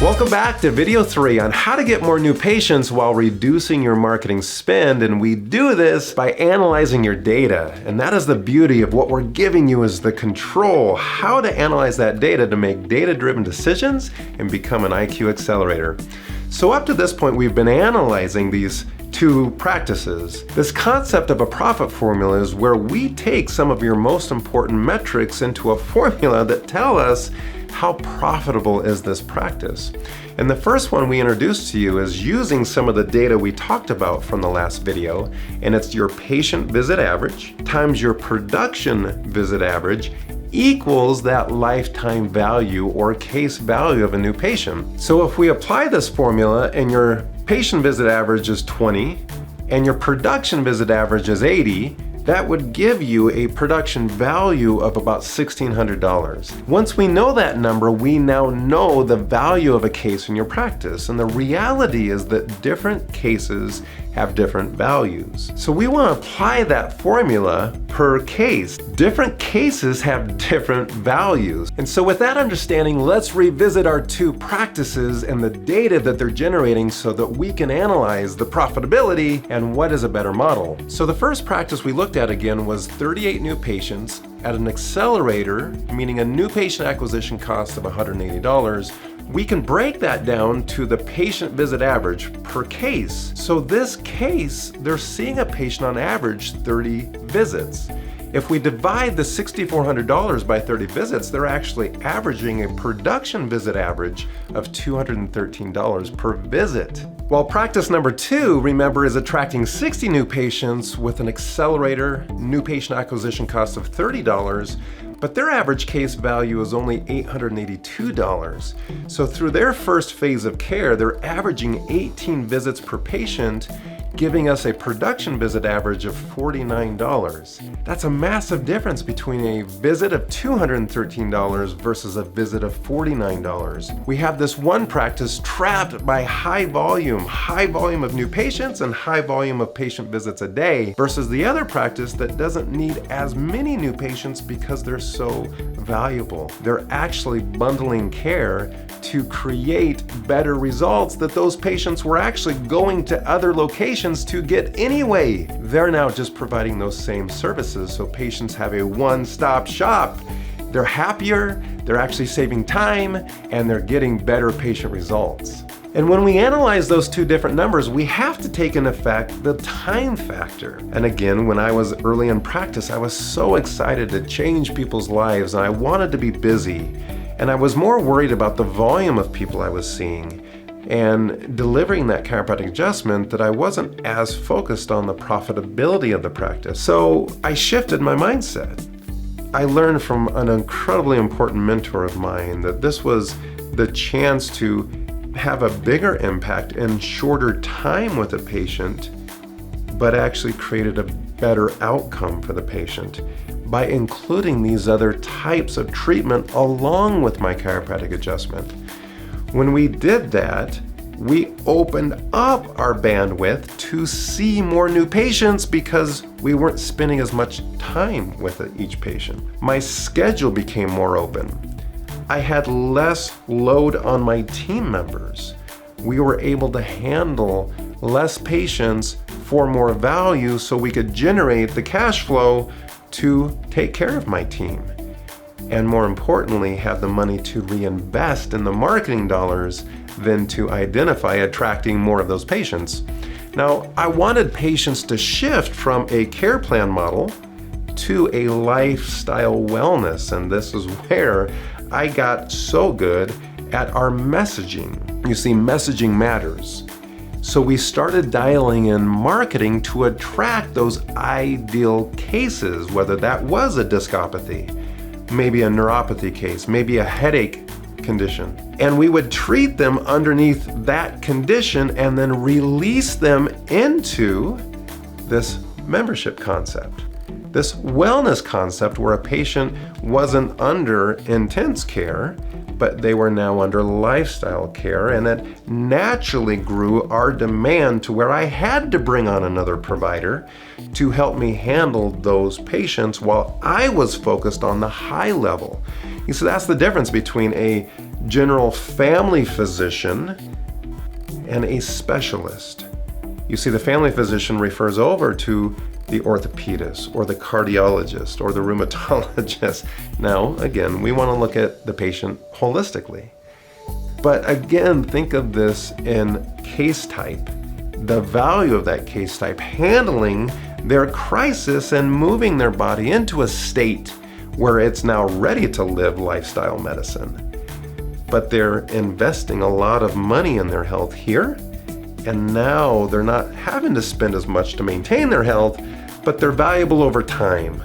Welcome back to video 3 on how to get more new patients while reducing your marketing spend, and we do this by analyzing your data. And that is the beauty of what we're giving you, is the control, how to analyze that data to make data-driven decisions and become an IQ accelerator. So up to this point, we've been analyzing these two practices. This concept of a profit formula is where we take some of your most important metrics into a formula that tell us how profitable is this practice. And the first one we introduced to you is using some of the data we talked about from the last video, and it's your patient visit average times your production visit average equals that lifetime value or case value of a new patient. So if we apply this formula and your patient visit average is 20 and your production visit average is 80, that would give you a production value of about $1,600. Once we know that number, we now know the value of a case in your practice. And the reality is that different cases have different values. So we want to apply that formula per case. Different cases have different values. And so with that understanding, let's revisit our two practices and the data that they're generating so that we can analyze the profitability and what is a better model. So the first practice we looked at again was 38 new patients at an accelerator, meaning a new patient acquisition cost of $180. We can break that down to the patient visit average per case. So this case, they're seeing a patient on average 30 visits. If we divide the $6,400 by 30 visits, they're actually averaging a production visit average of $213 per visit. While practice number 2, remember, is attracting 60 new patients with an accelerator new patient acquisition cost of $30, but their average case value is only $882. So through their first phase of care, they're averaging 18 visits per patient, giving us a production visit average of $49. That's a massive difference between a visit of $213 versus a visit of $49. We have this one practice trapped by high volume of new patients and high volume of patient visits a day, versus the other practice that doesn't need as many new patients because they're so valuable. They're actually bundling care to create better results that those patients were actually going to other locations to get anyway. They're now just providing those same services, so patients have a one-stop shop. They're happier, they're actually saving time, and they're getting better patient results. And when we analyze those two different numbers, we have to take into effect the time factor. And again, when I was early in practice, I was so excited to change people's lives, and I wanted to be busy. And I was more worried about the volume of people I was seeing and delivering that chiropractic adjustment that I wasn't as focused on the profitability of the practice. So I shifted my mindset. I learned from an incredibly important mentor of mine that this was the chance to have a bigger impact in shorter time with a patient, but actually created a better outcome for the patient by including these other types of treatment along with my chiropractic adjustment. When we did that, we opened up our bandwidth to see more new patients because we weren't spending as much time with each patient. My schedule became more open. I had less load on my team members. We were able to handle less patients for more value so we could generate the cash flow to take care of my team. And more importantly, have the money to reinvest in the marketing dollars than to identify attracting more of those patients. Now, I wanted patients to shift from a care plan model to a lifestyle wellness, and this is where I got so good at our messaging. You see, messaging matters. So we started dialing in marketing to attract those ideal cases, whether that was a discopathy, maybe a neuropathy case, maybe a headache condition. And we would treat them underneath that condition and then release them into this membership concept. This wellness concept where a patient wasn't under intense care, but they were now under lifestyle care, and it naturally grew our demand to where I had to bring on another provider to help me handle those patients while I was focused on the high level. You see, that's the difference between a general family physician and a specialist. You see, the family physician refers over to the orthopedist or the cardiologist or the rheumatologist. Now, again, we want to look at the patient holistically. But again, think of this in case type. The value of that case type, handling their crisis and moving their body into a state where it's now ready to live lifestyle medicine. But they're investing a lot of money in their health here, and now they're not having to spend as much to maintain their health, but they're valuable over time.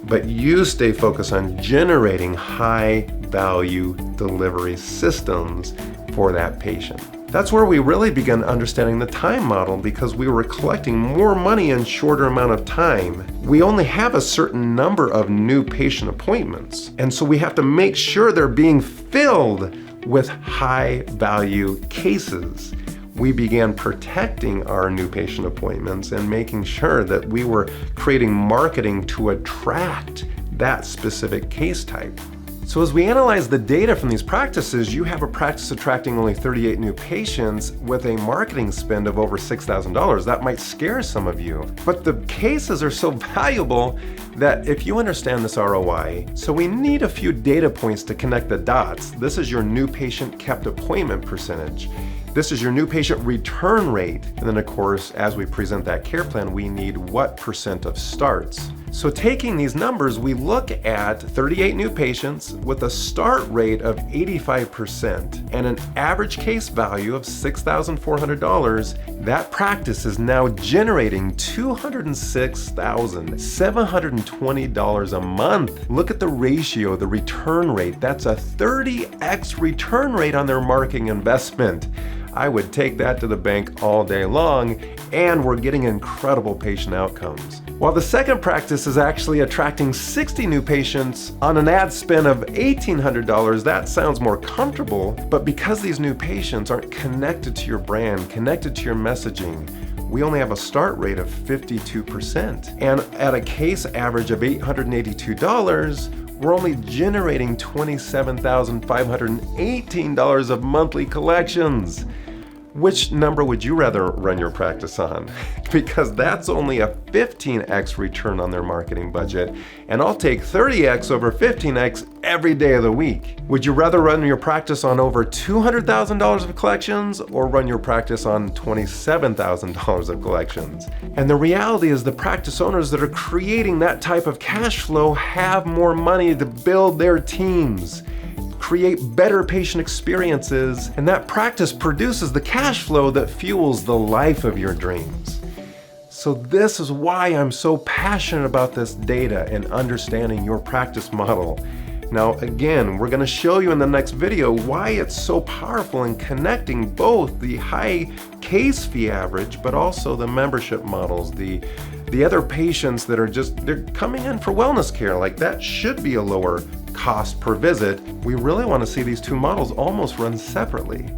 But you stay focused on generating high value delivery systems for that patient. That's where we really began understanding the time model, because we were collecting more money in shorter amount of time. We only have a certain number of new patient appointments, and so we have to make sure they're being filled with high value cases. We began protecting our new patient appointments and making sure that we were creating marketing to attract that specific case type. So as we analyze the data from these practices, you have a practice attracting only 38 new patients with a marketing spend of over $6,000. That might scare some of you, but the cases are so valuable that if you understand this ROI, so we need a few data points to connect the dots. This is your new patient kept appointment percentage. This is your new patient return rate. And then of course, as we present that care plan, we need what percent of starts. So taking these numbers, we look at 38 new patients with a start rate of 85% and an average case value of $6,400. That practice is now generating $206,720 a month. Look at the ratio, the return rate. That's a 30x return rate on their marketing investment. I would take that to the bank all day long, and we're getting incredible patient outcomes. While the second practice is actually attracting 60 new patients on an ad spend of $1,800, that sounds more comfortable, but because these new patients aren't connected to your brand, connected to your messaging, we only have a start rate of 52%. And at a case average of $882, we're only generating $27,518 of monthly collections. Which number would you rather run your practice on? Because that's only a 15x return on their marketing budget, and I'll take 30x over 15x every day of the week. Would you rather run your practice on over $200,000 of collections or run your practice on $27,000 of collections? And the reality is the practice owners that are creating that type of cash flow have more money to build their teams, create better patient experiences, and that practice produces the cash flow that fuels the life of your dreams. So this is why I'm so passionate about this data and understanding your practice model. Now again, we're going to show you in the next video why it's so powerful in connecting both the high case fee average, but also the membership models, the other patients that are they're coming in for wellness care. Like that should be a lower cost per visit. We really want to see these two models almost run separately.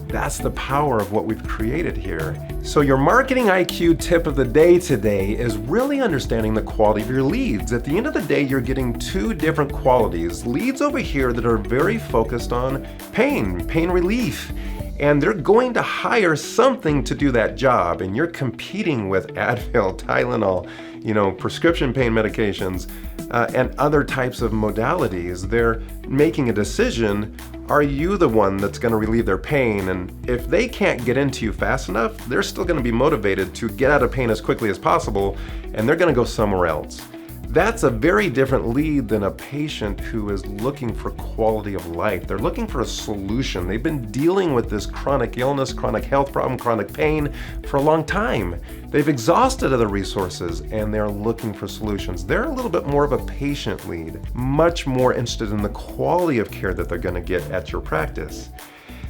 That's the power of what we've created here. So your marketing IQ tip of the day today is really understanding the quality of your leads. At the end of the day, you're getting two different qualities. Leads over here that are very focused on pain relief, and they're going to hire something to do that job, and you're competing with Advil, Tylenol, prescription pain medications, and other types of modalities. They're making a decision. Are you the one that's going to relieve their pain? And if they can't get into you fast enough, they're still going to be motivated to get out of pain as quickly as possible, and they're going to go somewhere else. That's a very different lead than a patient who is looking for quality of life. They're looking for a solution. They've been dealing with this chronic illness, chronic health problem, chronic pain for a long time. They've exhausted other resources and they're looking for solutions. They're a little bit more of a patient lead, much more interested in the quality of care that they're going to get at your practice.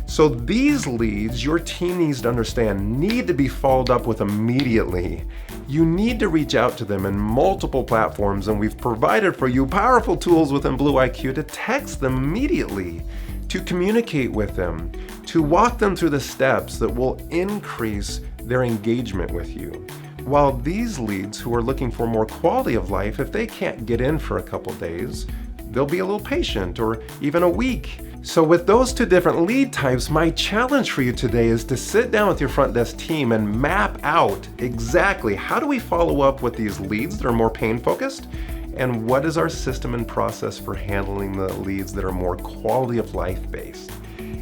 So these leads, your team needs to understand, need to be followed up with immediately. You need to reach out to them in multiple platforms, and we've provided for you powerful tools within BlueIQ to text them immediately, to communicate with them, to walk them through the steps that will increase their engagement with you. While these leads who are looking for more quality of life, if they can't get in for a couple days, they'll be a little patient or even a week. So with those two different lead types, my challenge for you today is to sit down with your front desk team and map out exactly how do we follow up with these leads that are more pain focused, and what is our system and process for handling the leads that are more quality of life based.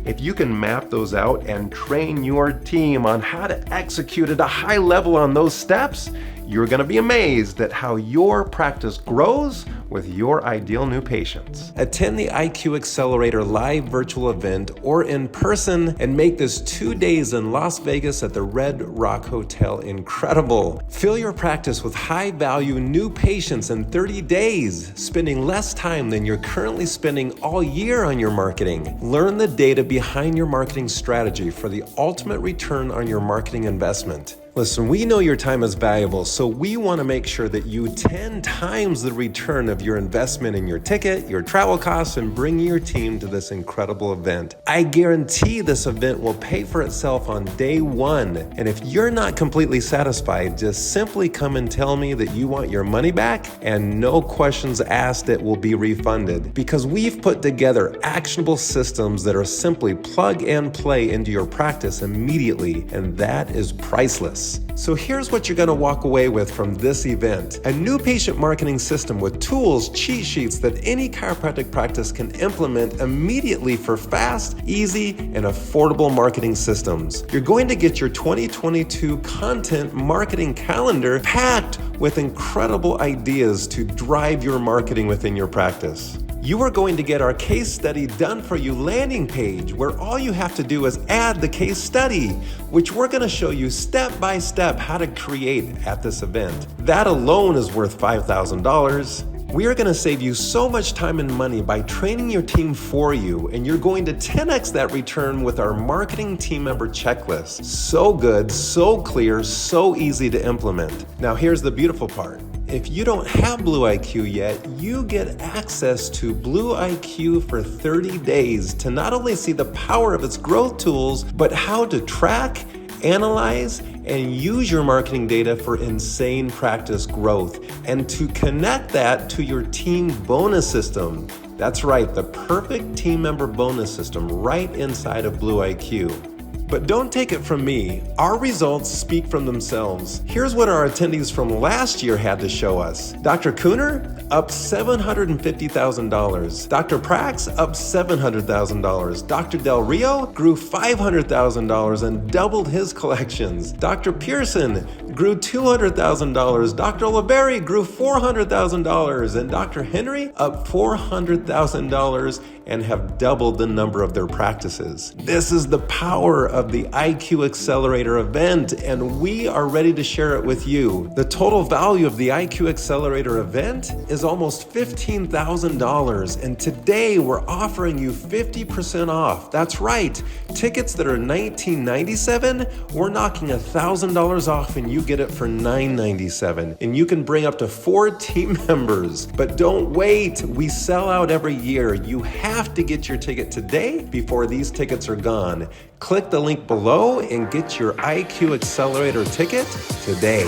If you can map those out and train your team on how to execute at a high level on those steps, you're going to be amazed at how your practice grows with your ideal new patients. Attend the IQ Accelerator live virtual event or in person and make this 2 days in Las Vegas at the Red Rock Hotel incredible. Fill your practice with high-value new patients in 30 days, spending less time than you're currently spending all year on your marketing. Learn the data behind your marketing strategy for the ultimate return on your marketing investment. Listen, we know your time is valuable, so we want to make sure that you 10 times the return of your investment in your ticket, your travel costs, and bringing your team to this incredible event. I guarantee this event will pay for itself on day one. And if you're not completely satisfied, just simply come and tell me that you want your money back, and no questions asked, it will be refunded. Because we've put together actionable systems that are simply plug and play into your practice immediately, and that is priceless. So here's what you're going to walk away with from this event: a new patient marketing system with tools, cheat sheets that any chiropractic practice can implement immediately for fast, easy, and affordable marketing systems. You're going to get your 2022 content marketing calendar packed with incredible ideas to drive your marketing within your practice. You are going to get our case study done for you landing page, where all you have to do is add the case study, which we're going to show you step by step how to create at this event. That alone is worth $5,000. We are going to save you so much time and money by training your team for you, and you're going to 10x that return with our marketing team member checklist. So good, so clear, so easy to implement. Now here's the beautiful part. If you don't have BlueIQ yet, you get access to BlueIQ for 30 days to not only see the power of its growth tools, but how to track, analyze, and use your marketing data for insane practice growth, and to connect that to your team bonus system. That's right, the perfect team member bonus system right inside of BlueIQ. But don't take it from me. Our results speak from themselves. Here's what our attendees from last year had to show us. Dr. Cooner, up $750,000. Dr. Prax, up $700,000. Dr. Del Rio grew $500,000 and doubled his collections. Dr. Pearson grew $200,000. Dr. LeBerry grew $400,000. And Dr. Henry up $400,000 and have doubled the number of their practices. This is the power of the IQ Accelerator event, and we are ready to share it with you. The total value of the IQ Accelerator event is almost $15,000, and today we're offering you 50% off. That's right, tickets that are $19.97, we're knocking $1,000 off and you get it for $9.97. And you can bring up to 4 team members. But don't wait, we sell out every year. You have to get your ticket today before these tickets are gone. Click the link below and get your IQ Accelerator ticket today.